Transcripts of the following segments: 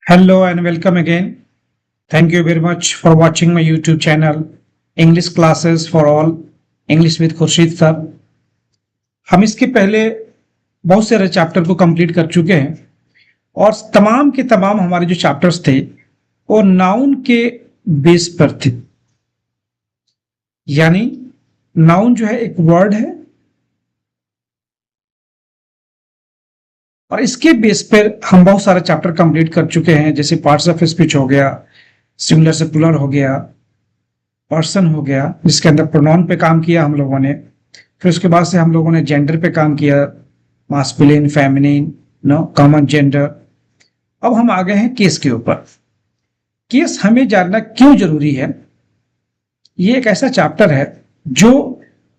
Hello and welcome again. Thank you very much for watching my YouTube channel English Classes for All English with Khurshid sir. हम इसके पहले बहुत सारे chapter को complete कर चुके हैं और तमाम के तमाम हमारे जो चैप्टर्स थे वो नाउन के बेस पर थे। यानी नाउन जो है एक वर्ड है और इसके बेस पर हम बहुत सारे चैप्टर कंप्लीट कर चुके हैं, जैसे पार्ट्स ऑफ स्पीच हो गया, सिंगुलर से प्लूरल हो गया, पर्सन हो गया जिसके अंदर प्रोनाउन पे काम किया हम लोगों ने। फिर उसके बाद से हम लोगों ने जेंडर पे काम किया, मास्कुलिन, फेमिनिन, कॉमन जेंडर। अब हम आ गए हैं केस के ऊपर। केस हमें जानना क्यों जरूरी है? ये एक ऐसा चैप्टर है जो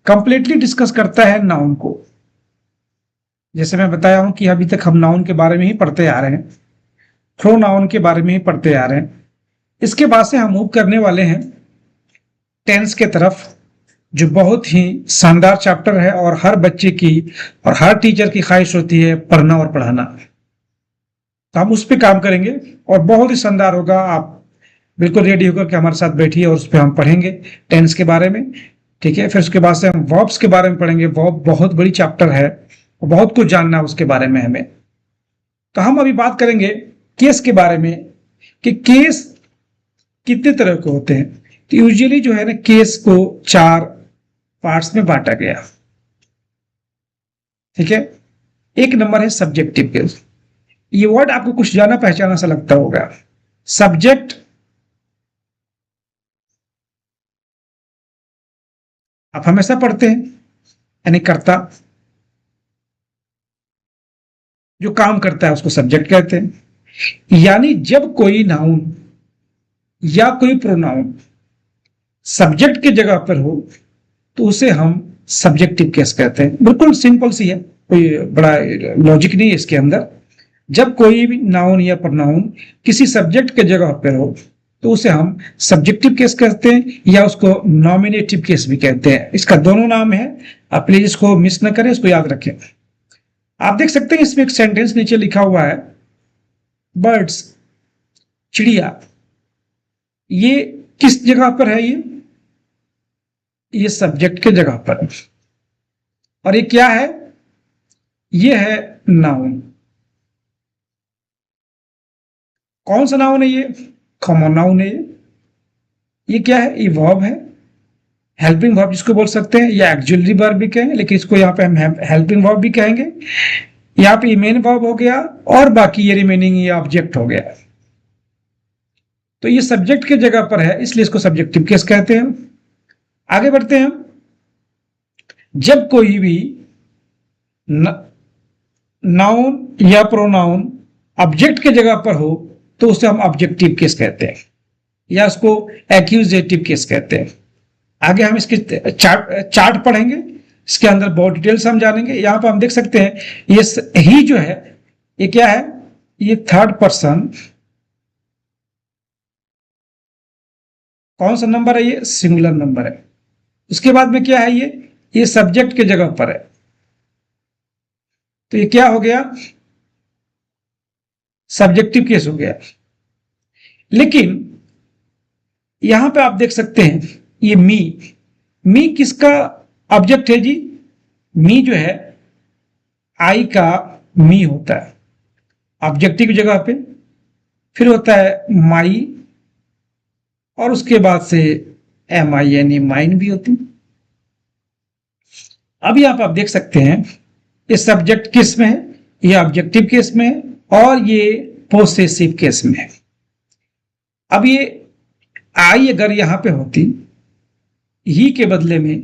कंप्लीटली डिस्कस करता है नाउन को। जैसे मैं बताया हूं कि अभी तक हम नाउन के बारे में ही पढ़ते आ रहे हैं, प्रोनाउन के बारे में ही पढ़ते आ रहे हैं। इसके बाद से हम मूव करने वाले हैं टेंस के तरफ, जो बहुत ही शानदार चैप्टर है और हर बच्चे की और हर टीचर की ख्वाहिश होती है पढ़ना और पढ़ाना। तो हम उस पर काम करेंगे और बहुत ही शानदार होगा। आप बिल्कुल रेडी होकर के हमारे साथ बैठिए और उस पर हम पढ़ेंगे टेंस के बारे में, ठीक है। फिर उसके बाद से हम वर्ब्स के बारे में पढ़ेंगे। वर्ब बहुत बड़ी चैप्टर है और बहुत कुछ जानना है उसके बारे में हमें। तो हम अभी बात करेंगे केस के बारे में कि केस कितने तरह के होते हैं। तो यूजुअली जो है ना, केस को 4 पार्ट्स में बांटा गया, ठीक है। एक नंबर है सब्जेक्टिव केस। ये वर्ड आपको कुछ जाना पहचाना सा लगता होगा। सब्जेक्ट आप हमेशा पढ़ते हैं, यानी कर्ता जो काम करता है उसको सब्जेक्ट कहते हैं। यानी जब कोई नाउन या कोई प्रोनाउन सब्जेक्ट की जगह पर हो तो उसे हम सब्जेक्टिव केस कहते हैं। बिल्कुल सिंपल सी है, कोई बड़ा लॉजिक नहीं है इसके अंदर। जब कोई भी नाउन या प्रोनाउन किसी सब्जेक्ट के जगह पर हो तो उसे हम सब्जेक्टिव केस कहते हैं या उसको नॉमिनेटिव केस भी कहते हैं। इसका दोनों नाम है, आप प्लीज इसको मिस न करें, इसको याद रखें। आप देख सकते हैं इसमें एक सेंटेंस नीचे लिखा हुआ है, बर्ड्स, चिड़िया। ये किस जगह पर है? ये सब्जेक्ट के जगह पर है। और ये क्या है? ये है नाउन। कौन सा नाउन है? ये कॉमन नाउन है। ये क्या है? ये वर्ब है, हेल्पिंग वर्ब जिसको बोल सकते हैं, या एक्जुलरी वर्ब भी कहें, लेकिन इसको यहाँ पे हम हेल्पिंग वर्ब भी कहेंगे। यहाँ पे मेन वर्ब हो गया और बाकी ये रिमेनिंग ये ऑब्जेक्ट हो गया। तो ये सब्जेक्ट के जगह पर है, इसलिए इसको सब्जेक्टिव केस कहते हैं। आगे बढ़ते हैं। जब कोई भी नाउन या प्रोनाउन ऑब्जेक्ट के जगह पर हो तो उसे हम ऑब्जेक्टिव केस कहते हैं या उसको एक्यूजेटिव केस कहते हैं। आगे हम इसके चार्ट पढ़ेंगे, इसके अंदर बहुत डिटेल से हम जानेंगे। यहां पर हम देख सकते हैं ये ही जो है, ये क्या है? ये थर्ड पर्सन। कौन सा नंबर है? ये सिंगुलर नंबर है। उसके बाद में क्या है? ये सब्जेक्ट के जगह पर है। तो ये क्या हो गया? सब्जेक्टिव केस हो गया। लेकिन यहां पे आप देख सकते हैं ये मी किसका ऑब्जेक्ट है जी? मी जो है आई का मी होता है ऑब्जेक्टिव जगह पे। फिर होता है माई और उसके बाद से एम आई यानी माइन भी होती। अब यहां पर आप देख सकते हैं ये सब्जेक्ट किस में है? ये ऑब्जेक्टिव केस में है और ये पोसेसिव केस में है। अब ये आई अगर यहां पे होती ही के बदले में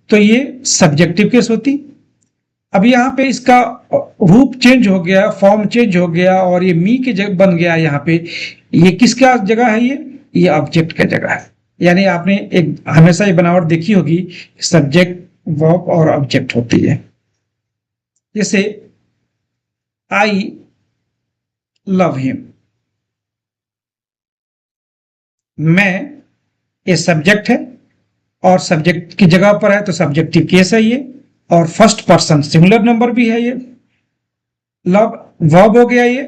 तो ये सब्जेक्टिव केस होती। अब यहां पे इसका रूप चेंज हो गया, फॉर्म चेंज हो गया और ये मी के जगह बन गया। यहां पे ये किसका जगह है? ये ऑब्जेक्ट का जगह है। यानी आपने एक हमेशा ये बनावट देखी होगी, सब्जेक्ट, वर्ब और ऑब्जेक्ट होती है। जैसे आई लव हिम, मैं, ये सब्जेक्ट है और सब्जेक्ट की जगह पर है तो सब्जेक्टिव केस है ये, और फर्स्ट पर्सन सिंगुलर नंबर भी है। ये लव वर्ब हो गया। ये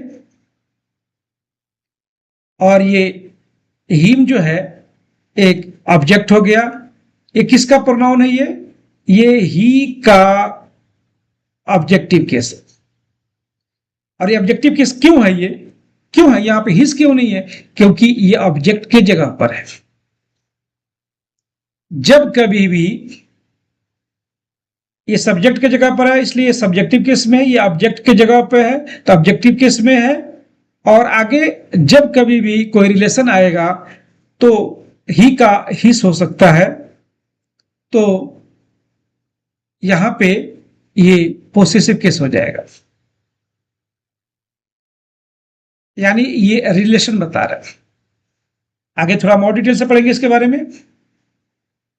और ये हिम जो है एक ऑब्जेक्ट हो गया। ये किसका प्रोनाउन है? ये ही का ऑब्जेक्टिव केस है। और ये ऑब्जेक्टिव केस क्यों है? ये क्यों है यहां पे हिज क्यों नहीं है? क्योंकि ये ऑब्जेक्ट के जगह पर है। जब कभी भी ये सब्जेक्ट के जगह पर है इसलिए सब्जेक्टिव केस में है, ये ऑब्जेक्ट के जगह पे है तो ऑब्जेक्टिव केस में है। और आगे जब कभी भी कोई रिलेशन आएगा तो ही का हिस हो सकता है, तो यहां पे ये पोसेसिव केस हो जाएगा। यानी ये रिलेशन बता रहा है। आगे थोड़ा और डिटेल से पढ़ेंगे इसके बारे में।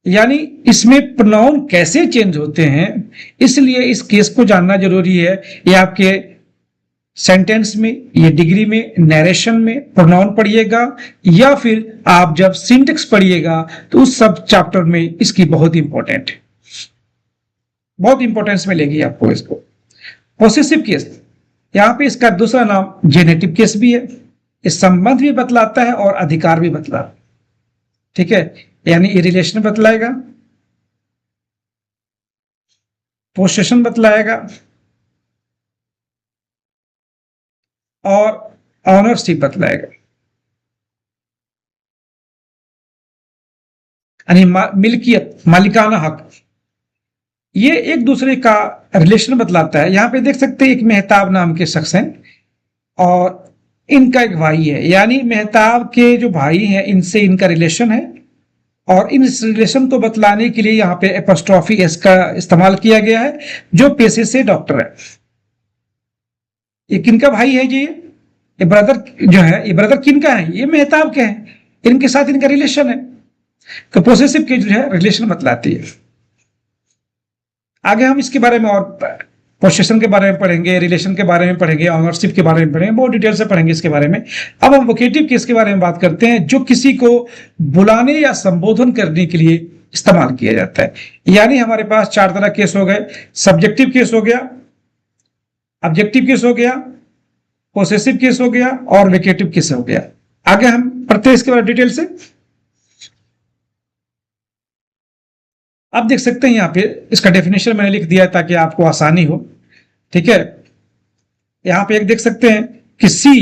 यानी इसमें प्रोनाउन कैसे चेंज होते हैं, इसलिए इस केस को जानना जरूरी है। ये आपके सेंटेंस में, ये डिग्री में, नरेशन में प्रोनाउन पढ़िएगा, या फिर आप जब सिंटेक्स पढ़िएगा तो उस सब चैप्टर में इसकी बहुत इंपॉर्टेंट है, बहुत इंपॉर्टेंस में लेगी आपको इसको। पोसेसिव केस, यहां पे इसका दूसरा नाम जेनेटिव केस भी है। इस संबंध भी बतलाता है और अधिकार भी बतलाता है। ठीक है, यानी ये रिलेशन बतलाएगा, पोसेशन बतलाएगा और ऑनरशिप बतलाएगा। यानी मिल्कियत, मालिकाना हक, ये एक दूसरे का रिलेशन बतलाता है। यहां पे देख सकते हैं एक मेहताब नाम के शख्स हैं और इनका एक भाई है, यानी मेहताब के जो भाई हैं इनसे इनका रिलेशन है। और इन रिलेशन को बतलाने के लिए यहाँ पे एपोस्ट्रॉफी एस का इस्तेमाल किया गया है, जो पेशे से डॉक्टर है। ये किनका भाई है जी? ये ब्रदर जो है, ये ब्रदर किनका है? ये मेहताब के हैं, इनके साथ इनका रिलेशन है। तो पोसेसिव के जो है रिलेशन बतलाती है। आगे हम इसके बारे में और पोसेशन के बारे में पढ़ेंगे, रिलेशन के बारे में पढ़ेंगे, ऑनरशिप के बारे में पढ़ेंगे, बहुत डिटेल से पढ़ेंगे इसके बारे में। अब हम वोकेटिव केस के बारे में बात करते हैं, जो किसी को बुलाने या संबोधन करने के लिए इस्तेमाल किया जाता है। यानी हमारे पास चार तरह केस हो गए। सब्जेक्टिव केस हो गया, ऑब्जेक्टिव केस हो गया, पोसेसिव केस हो गया और वोकेटिव केस हो गया। आगे हम पढ़ते हैं इसके बारे में डिटेल से। आप देख सकते हैं यहाँ पे इसका डेफिनेशन मैंने लिख दिया है ताकि आपको आसानी हो। ठीक है, यहां पे एक देख सकते हैं कि सी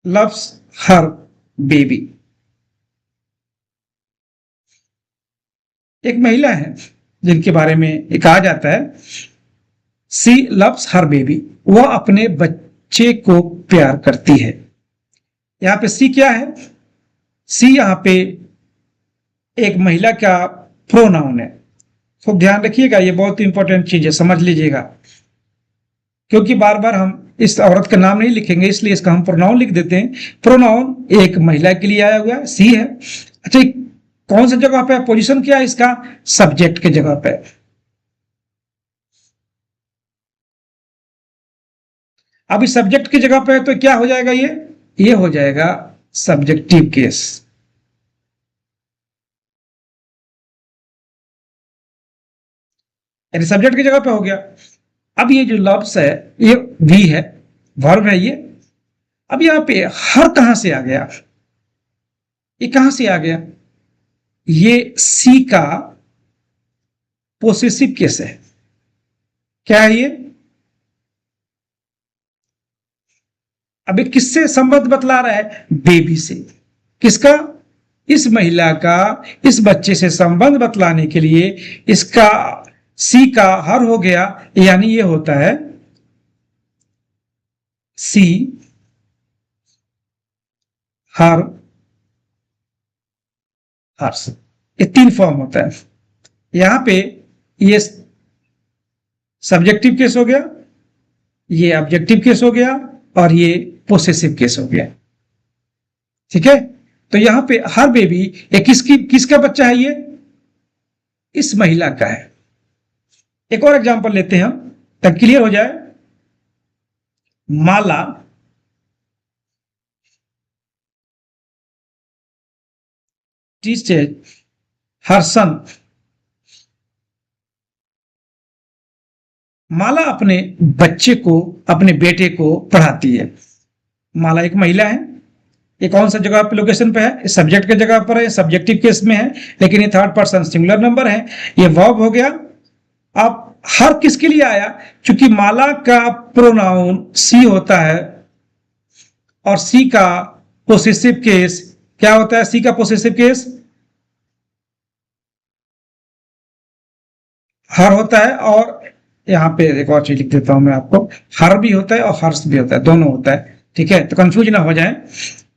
लव्स हर बेबी। एक महिला है जिनके बारे में कहा जाता है सी लव्स हर बेबी, वह अपने बच्चे को प्यार करती है। यहां पे सी क्या है? सी यहां पे एक महिला का प्रोनाउन है। तो ध्यान रखिएगा, ये बहुत इंपॉर्टेंट चीज है, समझ लीजिएगा, क्योंकि बार बार हम इस औरत का नाम नहीं लिखेंगे, इसलिए इसका हम प्रोनाउन लिख देते हैं। प्रोनाउन एक महिला के लिए आया हुआ है, सी है। अच्छा, कौन सी जगह पे? पोजीशन क्या है इसका? सब्जेक्ट के जगह पे। अब इस सब्जेक्ट की जगह पे तो क्या हो जाएगा? ये हो जाएगा सब्जेक्टिव केस। यानी सब्जेक्ट की जगह पे हो गया। अब ये जो लव्स है ये वी है, वर्ब है ये। अब यहां पे हर कहां से आ गया? ये कहां से आ गया? ये सी का पोसेसिव केस है। क्या है ये? अभी किससे संबंध बतला रहा है? बेबी से। किसका? इस महिला का इस बच्चे से संबंध बतलाने के लिए इसका सी का हर हो गया, यानी ये होता है सी हर हर्ष। ये तीन फॉर्म होता है। यहां पे ये सब्जेक्टिव केस हो गया, ये ऑब्जेक्टिव केस हो गया और ये पोसेसिव केस हो गया। ठीक है, तो यहां पे हर बेबी ये किसका बच्चा है? ये इस महिला का है। एक और एग्जांपल लेते हैं हम ताकि क्लियर हो जाए। माला टीचर हर सन। माला अपने बच्चे को, अपने बेटे को पढ़ाती है। माला एक महिला है। ये कौन सा जगह पे लोकेशन पे है? सब्जेक्ट के जगह पर है, सब्जेक्टिव केस में है, लेकिन ये थर्ड पर्सन सिंगुलर नंबर है। ये वर्ब हो गया। अब हर किसके लिए आया? क्योंकि माला का प्रोनाउन सी होता है और सी का पोसेसिव केस क्या होता है? सी का पोसेसिव केस हर होता है। और यहां पे एक और चीज लिख देता हूं मैं आपको, हर भी होता है और हर्ष भी होता है, दोनों होता है। ठीक है, तो कंफ्यूज ना हो जाए।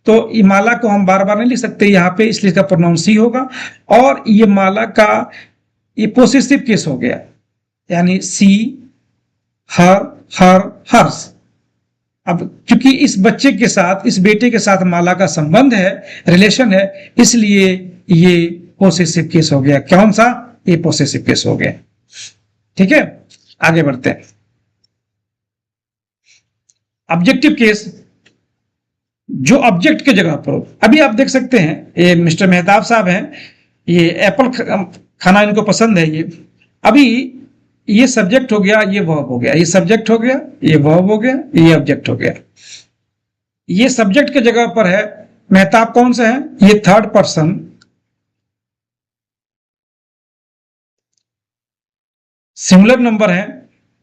तो ये माला को हम बार बार नहीं लिख सकते यहाँ पे, इसलिए इसका प्रोनाउन सी होगा। और ये माला का ये पोसेसिव केस हो गया, यानी सी, हर, हर्ष। अब क्योंकि इस बच्चे के साथ, इस बेटे के साथ माला का संबंध है, रिलेशन है, इसलिए ये पोसेसिव केस हो गया। कौन सा? ये पोसेसिव केस हो गया। ठीक है, आगे बढ़ते हैं। ऑब्जेक्टिव केस जो ऑब्जेक्ट के जगह पर हो। अभी आप देख सकते हैं, ये मिस्टर मेहताब साहब हैं, ये एप्पल खाना इनको पसंद है। ये अभी ये सब्जेक्ट हो गया, ये वर्ब हो गया, ये सब्जेक्ट हो गया, ये वर्ब हो गया, ये ऑब्जेक्ट हो गया। ये सब्जेक्ट के जगह पर है। मेहताब कौन सा है? ये थर्ड पर्सन सिंगुलर नंबर है,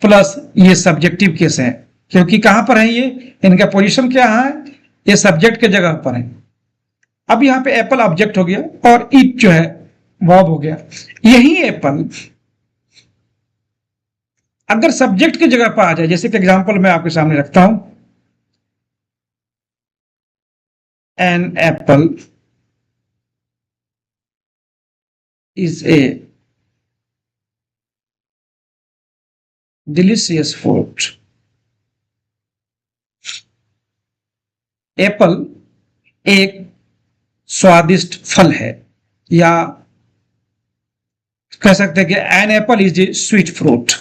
प्लस ये सब्जेक्टिव केस है। क्योंकि कहां पर है ये? इनका पोजीशन क्या है? ये सब्जेक्ट के जगह पर है। अब यहां पे एप्पल ऑब्जेक्ट हो गया और इट जो है वर्ब हो गया। यही एप्पल अगर सब्जेक्ट की जगह पर आ जाए, जैसे कि एग्जांपल मैं आपके सामने रखता हूं, an apple is a delicious fruit. Apple एक स्वादिष्ट फल है, या कह सकते हैं कि an apple is a sweet fruit.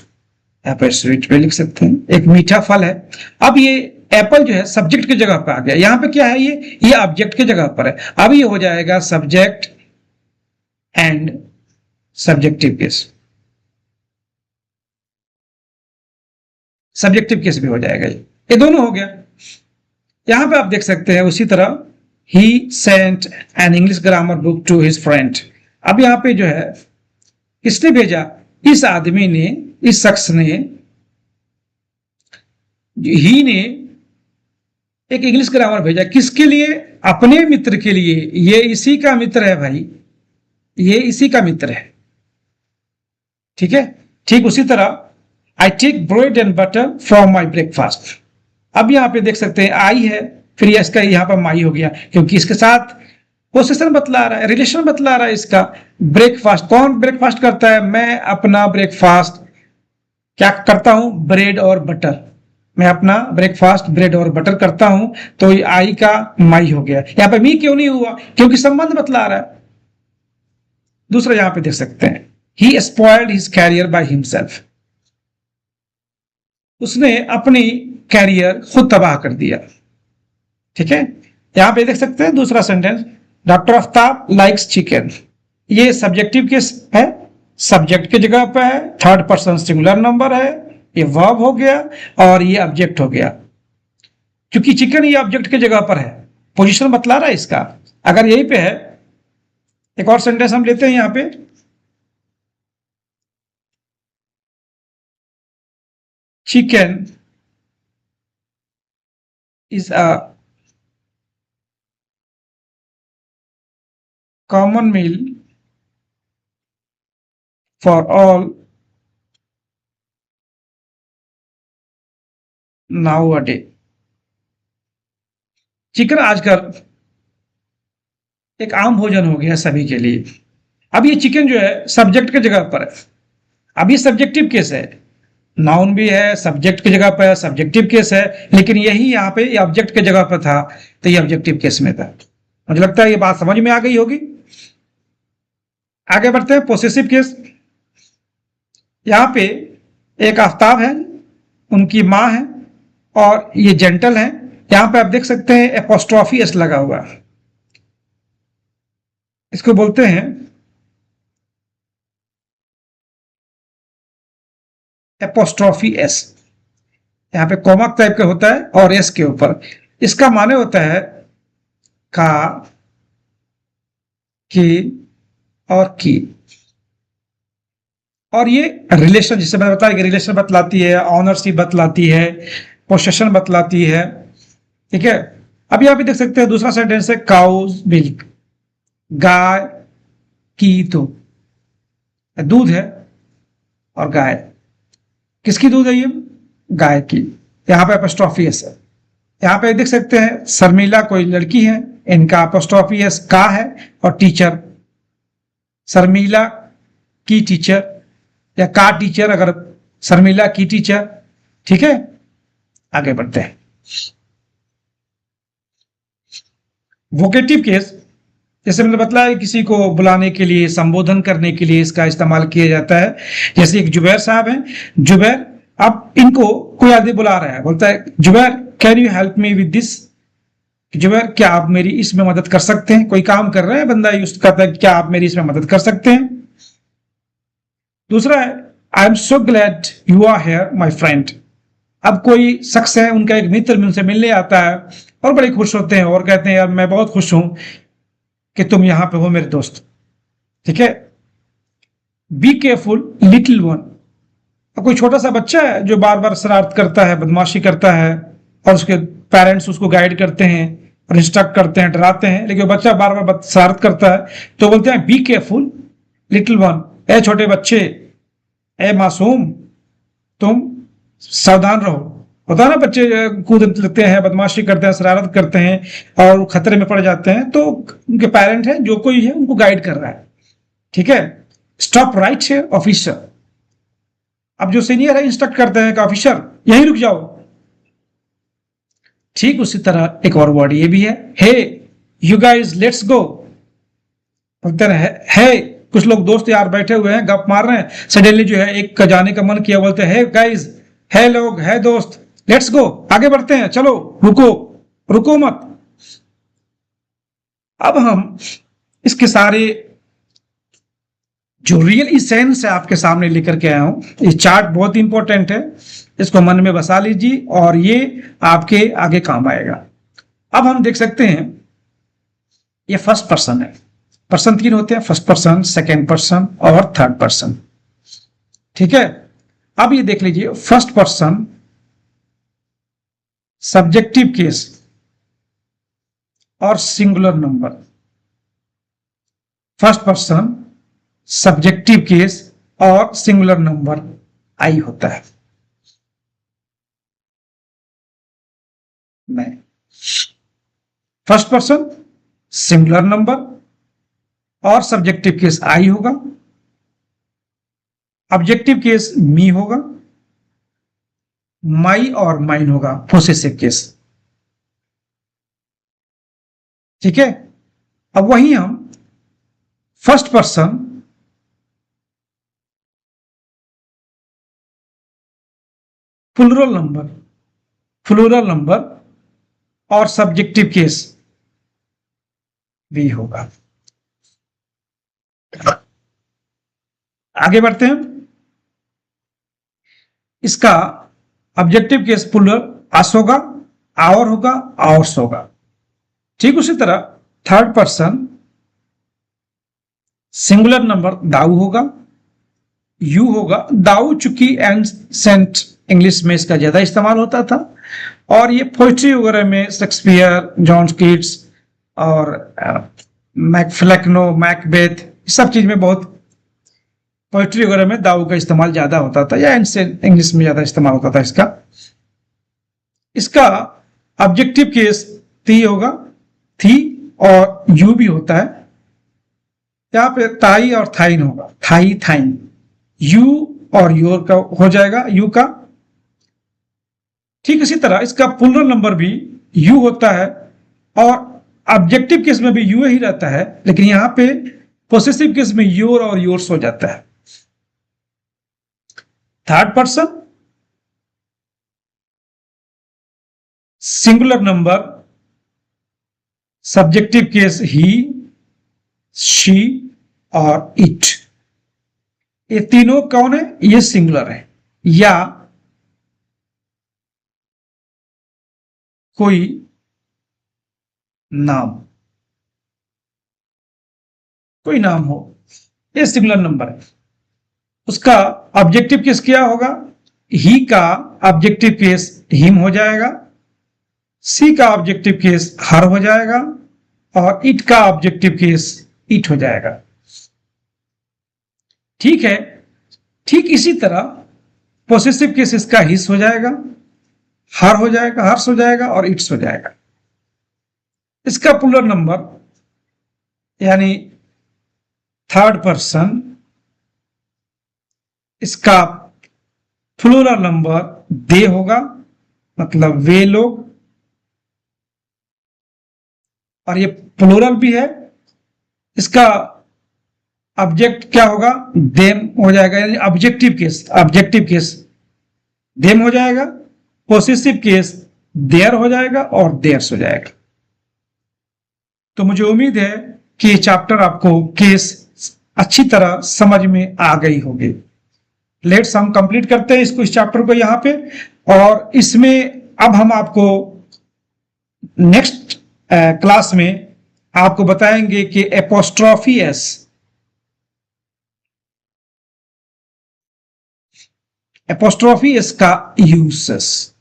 यहाँ पर स्वीट पे लिख सकते हैं, एक मीठा फल है। अब ये एप्पल जो है सब्जेक्ट की जगह पर आ गया। यहां पे क्या है? ये ऑब्जेक्ट की जगह पर है। अब ये हो जाएगा subject and subjective case. Subjective case भी हो जाएगा, ये दोनों हो गया। यहां पे आप देख सकते हैं उसी तरह, he sent an English grammar book to his friend. अब यहां पे जो है किसने भेजा? इस आदमी ने, इस शख्स ने, ही ने एक इंग्लिश ग्रामर भेजा। किसके लिए? अपने मित्र के लिए। ये इसी का मित्र है भाई, ये इसी का मित्र है। ठीक है, ठीक उसी तरह I take bread and butter from my breakfast. अब यहां पे देख सकते हैं आई है, फिर इसका यहां पर माई हो गया, क्योंकि इसके साथ पोजीशन बतला रहा है, रिलेशन बतला रहा है इसका। ब्रेकफास्ट, कौन ब्रेकफास्ट करता है? मैं अपना ब्रेकफास्ट क्या करता हूं? ब्रेड और बटर। मैं अपना ब्रेकफास्ट ब्रेड और बटर करता हूं, तो ये आई का माई हो गया। यहां पर मी क्यों नहीं हुआ? क्योंकि संबंध बतला रहा है। दूसरा यहां पे देख सकते हैं, he spoiled his career by himself. उसने अपनी कैरियर खुद तबाह कर दिया। ठीक है, यहां पे देख सकते हैं दूसरा sentence, doctor Aftab likes chicken. ये सब्जेक्टिव केस है, सब्जेक्ट की जगह पे है, थर्ड पर्सन सिंगुलर नंबर है, ये वर्ब हो गया और ये ऑब्जेक्ट हो गया। क्योंकि चिकन ये ऑब्जेक्ट की जगह पर है, पोजीशन बतला रहा है इसका। अगर यहीं पे है, एक और सेंटेंस हम लेते हैं यहां पे, chicken is a common meal for all now a day. Chicken आजकल एक आम भोजन हो गया सभी के लिए। अब ये चिकन जो है सब्जेक्ट की जगह पर है। अब ये सब्जेक्टिव केस है, नाउन भी है, सब्जेक्ट की जगह पर सब्जेक्टिव केस है, लेकिन यही यहाँ पे ऑब्जेक्ट की जगह पर था, तो ये ऑब्जेक्टिव केस में था। मुझे लगता है ये बात समझ में आ गई होगी। आगे बढ़ते हैं, पोसेसिव केस। यहाँ पे एक आफ्ताब है, उनकी माँ है और ये जेंटल है। यहाँ पे आप देख सकते हैं एपोस्ट्रॉफी एस लगा हुआ है, इसको बोलते हैं एपोस्ट्रॉफी एस। यहाँ पे कॉमा टाइप का होता है और एस के ऊपर, इसका माने होता है का, की और की। और ये रिलेशन, जिसे मैंने बताया कि रिलेशन बतलाती है, ऑनरशिप बतलाती है, पोसेशन बतलाती है। ठीक है, अब यहाँ पे देख सकते हैं दूसरा सेंटेंस है काउज मिल्क, गाय की तो दूध है, और गाय किसकी दूध है? ये गाय की। यहाँ पे अपोस्ट्रोफी है। यहाँ पे देख सकते हैं शर्मिला कोई लड़की है, इनका अपोस्ट्रोफी एस का है, और टीचर शर्मिला की टीचर, या का टीचर अगर शर्मिला की टीचर। ठीक है, आगे बढ़ते हैं। वोकेटिव केस, जैसे मैंने बताया किसी को बुलाने के लिए, संबोधन करने के लिए इसका इस्तेमाल किया जाता है। जैसे एक जुबैर साहब हैं, जुबैर, अब इनको कोई आदमी बुला रहा है, बोलता है Zubair can you help me with this, Zubair क्या आप मेरी इसमें मदद कर सकते हैं? कोई काम कर रहे हैं, बंदा यूज करता है क्या आप मेरी इसमें मदद कर सकते हैं। दूसरा है I am so glad you are here my friend. अब कोई शख्स है, उनका एक मित्र उनसे मिलने आता है और बड़े खुश होते हैं और कहते हैं यार मैं बहुत खुश हूं कि तुम यहां पे हो मेरे दोस्त। ठीक है, बी केयरफुल लिटिल वन। अब कोई छोटा सा बच्चा है जो बार बार शरारत करता है, बदमाशी करता है, और उसके पेरेंट्स उसको गाइड करते हैं और इंस्ट्रक्ट करते हैं, डराते हैं, लेकिन वो बच्चा बार बार शरारत करता है, तो बोलते हैं बी केयरफुल लिटिल वन, ए छोटे बच्चे, ए मासूम, तुम सावधान रहो। होता है ना, बच्चे कूद लेते हैं, बदमाशी करते हैं, शरारत करते हैं और खतरे में पड़ जाते हैं, तो उनके पेरेंट है जो कोई है उनको गाइड कर रहा है। ठीक है, स्टॉप राइट है ऑफिसर। अब जो सीनियर है इंस्ट्रक्ट करते हैं कि ऑफिसर यहीं रुक जाओ। ठीक उसी तरह एक और वर्ड ये भी है, हे यू गाइस लेट्स गो। बोलते हैं हे, कुछ लोग दोस्त यार बैठे हुए हैं, गप मार रहे हैं, सडनली जो है एक का जाने का मन किया, बोलते हैं हे गाइस, है लोग, है दोस्त, लेट्स गो, आगे बढ़ते हैं, चलो, रुको, रुको मत। अब हम इसके सारे जो रियल इसेंस है आपके सामने लेकर के आया हूं। ये चार्ट बहुत इंपॉर्टेंट है, इसको मन में बसा लीजिए और ये आपके आगे काम आएगा। अब हम देख सकते हैं ये फर्स्ट पर्सन है। पर्सन तीन होते हैं, फर्स्ट पर्सन, सेकेंड पर्सन और थर्ड पर्सन। ठीक है, अब ये देख लीजिए फर्स्ट पर्सन सब्जेक्टिव केस और singular number. First person subjective case और सिंगुलर नंबर आई होता है। मैं फर्स्ट पर्सन सिंगुलर नंबर और सब्जेक्टिव केस आई होगा, ऑब्जेक्टिव केस मी होगा, माई और माइन होगा पोसेसिव केस। ठीक है, अब वही हम फर्स्ट पर्सन प्लूरल नंबर और सब्जेक्टिव केस भी होगा। आगे बढ़ते हैं। इसका ऑब्जेक्टिव केस प्लूरल अस होगा, आवर होगा, आवर्स होगा। ठीक उसी तरह थर्ड पर्सन सिंगुलर नंबर दाऊ होगा, यू होगा। दाऊ चूंकि एंसेंट इंग्लिश में इसका ज्यादा इस्तेमाल होता था, और ये पोइट्री वगैरह में शेक्सपियर, जॉन कीट्स और मैकफ्लेक्नो, मैकबेथ, सब चीज में बहुत पोइट्री वगैरह में दाऊ का इस्तेमाल ज्यादा होता था, या एंसेंट इंग्लिश में ज्यादा इस्तेमाल होता था इसका। इसका ऑब्जेक्टिव केस थी होगा, थी और यू भी होता है। यहाँ पे ताई और थाइन होगा, थाई थाइन, यू और योर का हो जाएगा, यू का। ठीक इसी तरह इसका प्लूरल नंबर भी यू होता है, और ऑब्जेक्टिव केस में भी यू ही रहता है, लेकिन यहां पे पोसेसिव केस में योर और योर्स हो जाता है। Third person singular number, subjective case he, she और इट। ये तीनों कौन है? ये सिंगुलर है, या कोई नाम, कोई नाम हो, ये सिंगुलर नंबर है। उसका ऑब्जेक्टिव केस क्या होगा? ही का ऑब्जेक्टिव केस हिम हो जाएगा, सी का ऑब्जेक्टिव केस हर हो जाएगा, और इट का ऑब्जेक्टिव केस इट हो जाएगा। ठीक है, ठीक इसी तरह पोसेसिव केस इसका हिस हो जाएगा, हर हो जाएगा, हर्ष हो जाएगा, और इट्स हो जाएगा। इसका प्लूरल नंबर यानी थर्ड पर्सन, इसका प्लूरल नंबर दे होगा, मतलब वे लोग, और ये प्लूरल भी है। इसका ऑब्जेक्ट क्या होगा? देम हो जाएगा, यानी objective case, objective case them हो जाएगा, पोसेसिव केस देयर हो जाएगा, और देयर्स हो जाएगा। तो मुझे उम्मीद है कि ये चैप्टर आपको केस अच्छी तरह समझ में आ गई होगी। लेट्स हम कंप्लीट करते हैं इस चैप्टर को यहाँ पे, और इसमें अब हम आपको नेक्स्ट क्लास में आपको बताएंगे कि एपोस्ट्रोफी एस, एपोस्ट्रोफी एस का यूसेस,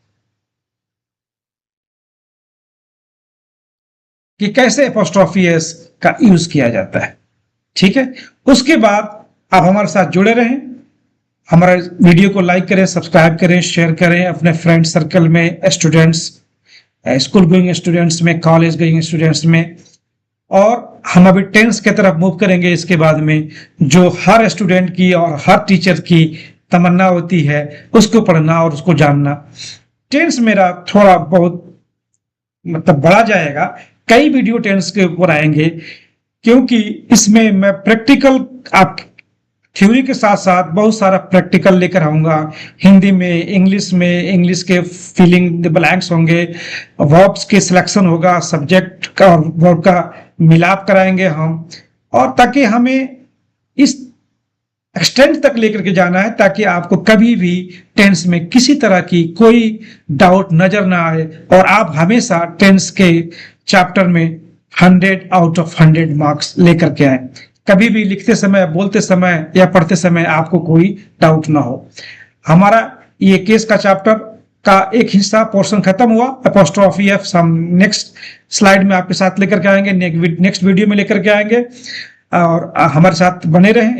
कि कैसे एपोस्ट्रोफी एस का यूज किया जाता है। ठीक है, उसके बाद आप हमारे साथ जुड़े रहें, हमारा वीडियो को लाइक करें, सब्सक्राइब करें, शेयर करें अपने फ्रेंड सर्कल में, स्टूडेंट्स, स्कूल गोइंग स्टूडेंट्स में, कॉलेज गोइंग स्टूडेंट्स में। और हम अभी टेंस की तरफ मूव करेंगे इसके बाद में, जो हर स्टूडेंट की और हर टीचर की तमन्ना होती है उसको पढ़ना और उसको जानना। टेंस मेरा थोड़ा बहुत मतलब बढ़ा जाएगा, कई वीडियो टेंस के ऊपर आएंगे, क्योंकि इसमें मैं प्रैक्टिकल, आप थ्योरी के साथ साथ बहुत सारा प्रैक्टिकल लेकर आऊंगा। हिंदी में, इंग्लिश में, इंग्लिश के फिलिंग द ब्लैंक्स होंगे, वर्ब्स के सिलेक्शन होगा, सब्जेक्ट का और वर्ब का मिलाप कराएंगे हम, और ताकि हमें इस एक्सटेंट तक लेकर के जाना है, ताकि आपको कभी भी टेंस में किसी तरह की कोई डाउट नजर ना आए, और आप हमेशा टेंस के चैप्टर में 100 आउट ऑफ 100 मार्क्स लेकर के आए। कभी भी लिखते समय, बोलते समय या पढ़ते समय आपको कोई डाउट ना हो। हमारा ये केस का चैप्टर का एक हिस्सा पोर्शन खत्म हुआ, एपोस्ट्रोफी एफ हम नेक्स्ट स्लाइड में आपके साथ लेकर के आएंगे, नेक्स्ट वीडियो में लेकर के आएंगे, और हमारे साथ बने रहें।